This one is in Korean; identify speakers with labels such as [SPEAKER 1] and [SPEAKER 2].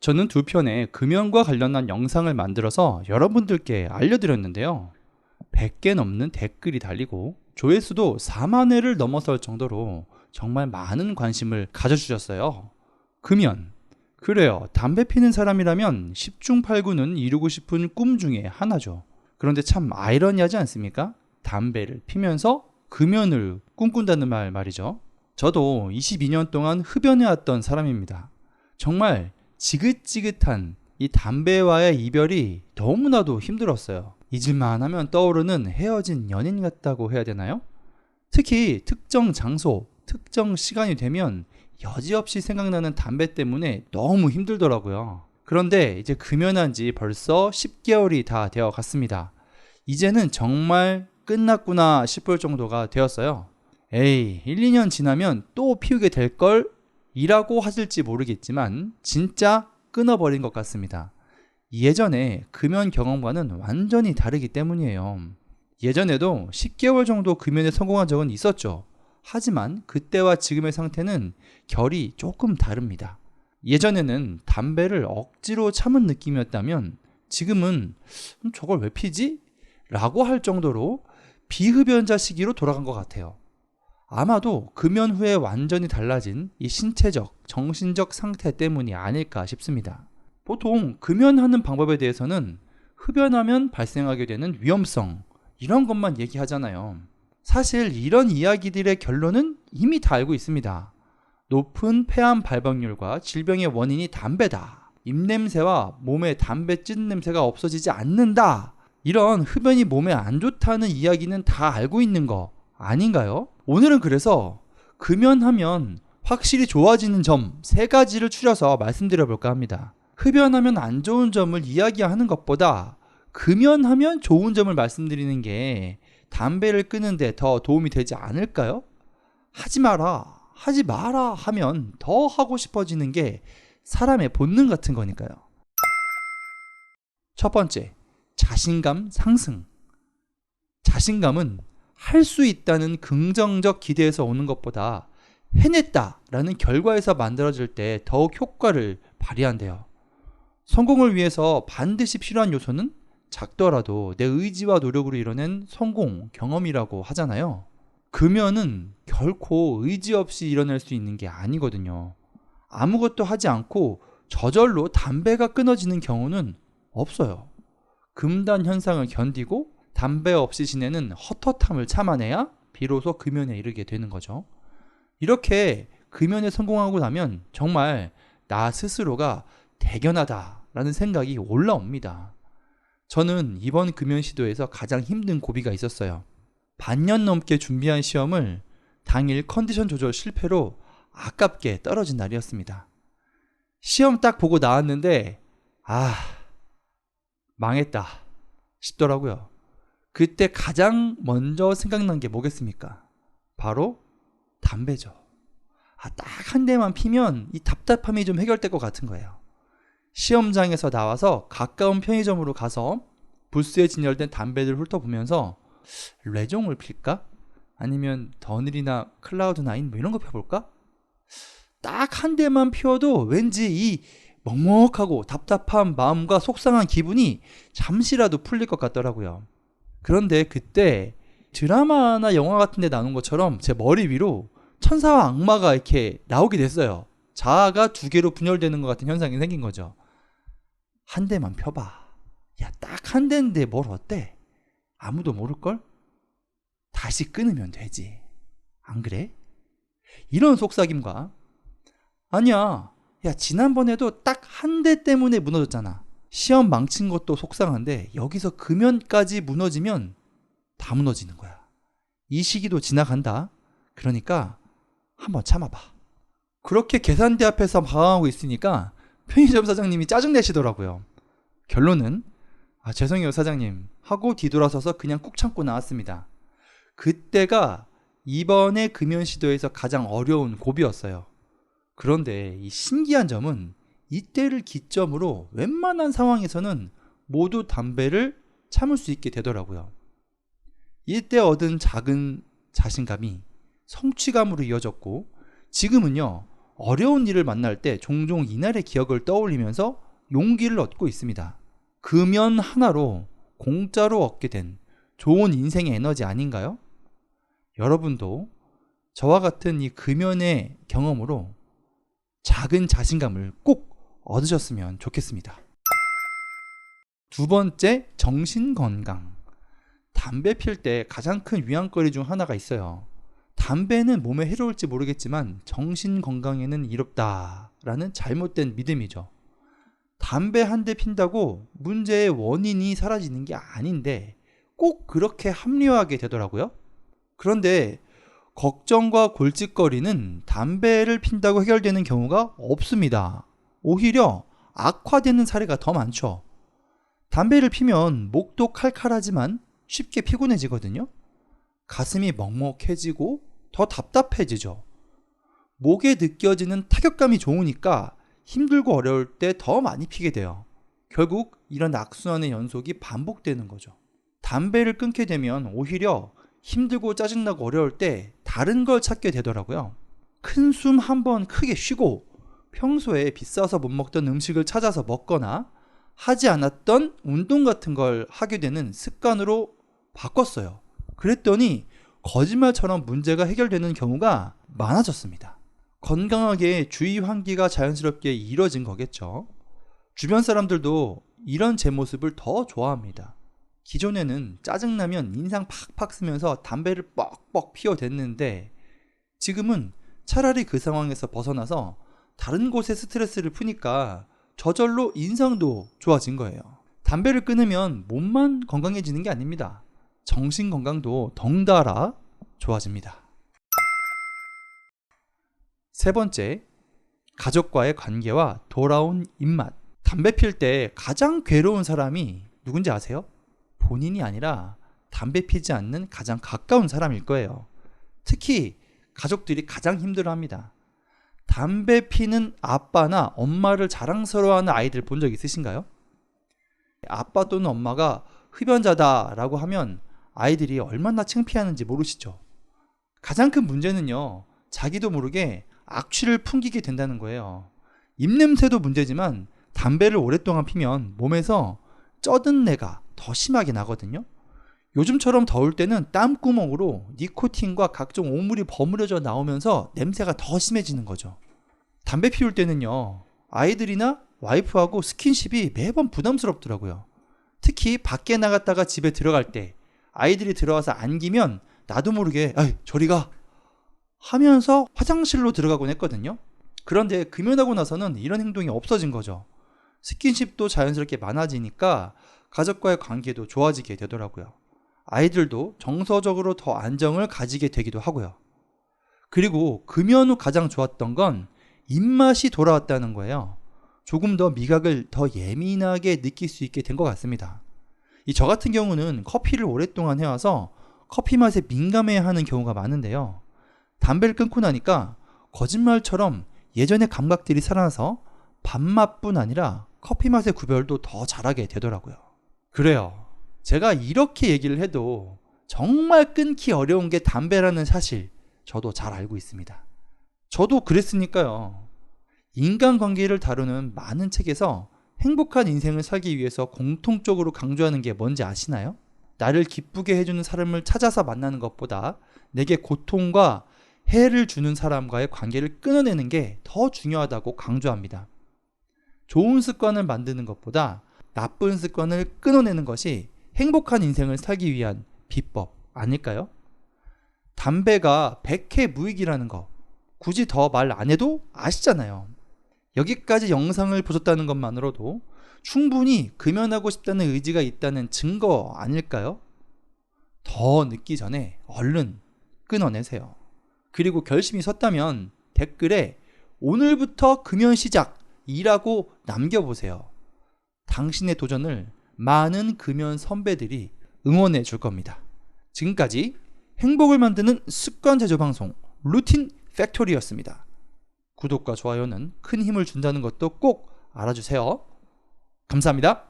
[SPEAKER 1] 저는 두 편의 금연과 관련한 영상을 만들어서 여러분들께 알려드렸는데요. 100개 넘는 댓글이 달리고 조회수도 4만 회를 넘어설 정도로 정말 많은 관심을 가져주셨어요. 금연. 그래요. 담배 피는 사람이라면 10중 8구는 이루고 싶은 꿈 중에 하나죠. 그런데 참 아이러니하지 않습니까? 담배를 피면서 금연을 꿈꾼다는 말이죠. 저도 22년 동안 흡연해왔던 사람입니다. 정말 지긋지긋한 이 담배와의 이별이 너무나도 힘들었어요. 잊을만 하면 떠오르는 헤어진 연인 같다고 해야 되나요? 특히 특정 장소, 특정 시간이 되면 여지없이 생각나는 담배 때문에 너무 힘들더라고요. 그런데 이제 금연한 지 벌써 10개월이 다 되어 갔습니다. 이제는 정말 끝났구나 싶을 정도가 되었어요. 에이, 1, 2년 지나면 또 피우게 될걸? 이라고 하실지 모르겠지만 진짜 끊어버린 것 같습니다. 예전에 금연 경험과는 완전히 다르기 때문이에요. 예전에도 10개월 정도 금연에 성공한 적은 있었죠. 하지만 그때와 지금의 상태는 결이 조금 다릅니다. 예전에는 담배를 억지로 참은 느낌이었다면 지금은 저걸 왜 피지? 라고 할 정도로 비흡연자 시기로 돌아간 것 같아요. 아마도 금연 후에 완전히 달라진 이 신체적, 정신적 상태 때문이 아닐까 싶습니다. 보통 금연하는 방법에 대해서는 흡연하면 발생하게 되는 위험성, 이런 것만 얘기하잖아요. 사실 이런 이야기들의 결론은 이미 다 알고 있습니다. 높은 폐암 발병률과 질병의 원인이 담배다. 입냄새와 몸에 담배 찌는 냄새가 없어지지 않는다. 이런 흡연이 몸에 안 좋다는 이야기는 다 알고 있는 거 아닌가요? 오늘은 그래서 금연하면 확실히 좋아지는 점 3가지를 추려서 말씀드려 볼까 합니다. 흡연하면 안 좋은 점을 이야기하는 것보다 금연하면 좋은 점을 말씀드리는 게 담배를 끊는데 더 도움이 되지 않을까요? 하지 마라, 하지 마라 하면 더 하고 싶어지는 게 사람의 본능 같은 거니까요. 첫 번째, 자신감 상승. 자신감은 할 수 있다는 긍정적 기대에서 오는 것보다 해냈다라는 결과에서 만들어질 때 더욱 효과를 발휘한대요. 성공을 위해서 반드시 필요한 요소는 작더라도 내 의지와 노력으로 이뤄낸 성공, 경험이라고 하잖아요. 금연은 결코 의지 없이 이뤄낼 수 있는 게 아니거든요. 아무것도 하지 않고 저절로 담배가 끊어지는 경우는 없어요. 금단 현상을 견디고 담배 없이 지내는 헛헛함을 참아내야 비로소 금연에 이르게 되는 거죠. 이렇게 금연에 성공하고 나면 정말 나 스스로가 대견하다라는 생각이 올라옵니다. 저는 이번 금연 시도에서 가장 힘든 고비가 있었어요. 반년 넘게 준비한 시험을 당일 컨디션 조절 실패로 아깝게 떨어진 날이었습니다. 시험 딱 보고 나왔는데 망했다 싶더라고요. 그때 가장 먼저 생각난 게 뭐겠습니까? 바로 담배죠. 딱 한 대만 피면 이 답답함이 좀 해결될 것 같은 거예요. 시험장에서 나와서 가까운 편의점으로 가서 부스에 진열된 담배를 훑어보면서 레종을 필까? 아니면 더늘이나 클라우드9 뭐 이런 거 펴볼까? 딱 한 대만 피워도 왠지 이 먹먹하고 답답한 마음과 속상한 기분이 잠시라도 풀릴 것 같더라고요. 그런데 그때 드라마나 영화 같은 데 나오는 것처럼 제 머리 위로 천사와 악마가 이렇게 나오게 됐어요. 자아가 2개로 분열되는 것 같은 현상이 생긴 거죠. 한 대만 펴봐. 야, 딱 한 대인데 뭘 어때? 아무도 모를걸? 다시 끊으면 되지. 안 그래? 이런 속삭임과 아니야. 야, 지난번에도 딱 한 대 때문에 무너졌잖아. 시험 망친 것도 속상한데 여기서 금연까지 무너지면 다 무너지는 거야. 이 시기도 지나간다. 그러니까 한번 참아봐. 그렇게 계산대 앞에서 방황하고 있으니까 편의점 사장님이 짜증내시더라고요. 결론은 죄송해요 사장님 하고 뒤돌아서서 그냥 꾹 참고 나왔습니다. 그때가 이번에 금연 시도에서 가장 어려운 고비였어요. 그런데 이 신기한 점은 이때를 기점으로 웬만한 상황에서는 모두 담배를 참을 수 있게 되더라고요. 이때 얻은 작은 자신감이 성취감으로 이어졌고 지금은요 어려운 일을 만날 때 종종 이날의 기억을 떠올리면서 용기를 얻고 있습니다. 금연 하나로 공짜로 얻게 된 좋은 인생의 에너지 아닌가요? 여러분도 저와 같은 이 금연의 경험으로 작은 자신감을 꼭 얻으셨으면 좋겠습니다. 두 번째, 정신건강. 담배 필 때 가장 큰 위안거리 중 하나가 있어요. 담배는 몸에 해로울지 모르겠지만 정신건강에는 이롭다라는 잘못된 믿음이죠. 담배 한 대 핀다고 문제의 원인이 사라지는 게 아닌데 꼭 그렇게 합리화하게 되더라고요. 그런데 걱정과 골칫거리는 담배를 핀다고 해결되는 경우가 없습니다. 오히려 악화되는 사례가 더 많죠. 담배를 피면 목도 칼칼하지만 쉽게 피곤해지거든요. 가슴이 먹먹해지고 더 답답해지죠. 목에 느껴지는 타격감이 좋으니까 힘들고 어려울 때 더 많이 피게 돼요. 결국 이런 악순환의 연속이 반복되는 거죠. 담배를 끊게 되면 오히려 힘들고 짜증나고 어려울 때 다른 걸 찾게 되더라고요. 큰 숨 한 번 크게 쉬고 평소에 비싸서 못 먹던 음식을 찾아서 먹거나 하지 않았던 운동 같은 걸 하게 되는 습관으로 바꿨어요. 그랬더니 거짓말처럼 문제가 해결되는 경우가 많아졌습니다. 건강하게 주위 환기가 자연스럽게 이뤄진 거겠죠. 주변 사람들도 이런 제 모습을 더 좋아합니다. 기존에는 짜증나면 인상 팍팍 쓰면서 담배를 뻑뻑 피워댔는데 지금은 차라리 그 상황에서 벗어나서 다른 곳에 스트레스를 푸니까 저절로 인상도 좋아진 거예요. 담배를 끊으면 몸만 건강해지는 게 아닙니다. 정신 건강도 덩달아 좋아집니다. 세 번째, 가족과의 관계와 돌아온 입맛. 담배 필 때 가장 괴로운 사람이 누군지 아세요? 본인이 아니라 담배 피지 않는 가장 가까운 사람일 거예요. 특히 가족들이 가장 힘들어합니다. 담배 피는 아빠나 엄마를 자랑스러워하는 아이들 본 적 있으신가요? 아빠 또는 엄마가 흡연자다라고 하면 아이들이 얼마나 창피하는지 모르시죠? 가장 큰 문제는요, 자기도 모르게 악취를 풍기게 된다는 거예요. 입냄새도 문제지만 담배를 오랫동안 피면 몸에서 쩌든 내가 더 심하게 나거든요. 요즘처럼 더울 때는 땀구멍으로 니코틴과 각종 오물이 버무려져 나오면서 냄새가 더 심해지는 거죠. 담배 피울 때는요, 아이들이나 와이프하고 스킨십이 매번 부담스럽더라고요. 특히 밖에 나갔다가 집에 들어갈 때 아이들이 들어와서 안기면 나도 모르게 아이 저리 가 하면서 화장실로 들어가곤 했거든요. 그런데 금연하고 나서는 이런 행동이 없어진 거죠. 스킨십도 자연스럽게 많아지니까 가족과의 관계도 좋아지게 되더라고요. 아이들도 정서적으로 더 안정을 가지게 되기도 하고요. 그리고 금연 후 가장 좋았던 건 입맛이 돌아왔다는 거예요. 조금 더 미각을 더 예민하게 느낄 수 있게 된 것 같습니다. 저 같은 경우는 커피를 오랫동안 해와서 커피 맛에 민감해야 하는 경우가 많은데요. 담배를 끊고 나니까 거짓말처럼 예전의 감각들이 살아나서 밥맛뿐 아니라 커피 맛의 구별도 더 잘하게 되더라고요. 그래요. 제가 이렇게 얘기를 해도 정말 끊기 어려운 게 담배라는 사실 저도 잘 알고 있습니다. 저도 그랬으니까요. 인간관계를 다루는 많은 책에서 행복한 인생을 살기 위해서 공통적으로 강조하는 게 뭔지 아시나요? 나를 기쁘게 해주는 사람을 찾아서 만나는 것보다 내게 고통과 해를 주는 사람과의 관계를 끊어내는 게 더 중요하다고 강조합니다. 좋은 습관을 만드는 것보다 나쁜 습관을 끊어내는 것이 행복한 인생을 살기 위한 비법 아닐까요? 담배가 백해무익이라는 거 굳이 더 말 안 해도 아시잖아요. 여기까지 영상을 보셨다는 것만으로도 충분히 금연하고 싶다는 의지가 있다는 증거 아닐까요? 더 늦기 전에 얼른 끊어내세요. 그리고 결심이 섰다면 댓글에 오늘부터 금연 시작이라고 남겨보세요. 당신의 도전을 많은 금연 선배들이 응원해 줄 겁니다. 지금까지 행복을 만드는 습관 제조 방송 루틴 팩토리였습니다. 구독과 좋아요는 큰 힘을 준다는 것도 꼭 알아주세요. 감사합니다.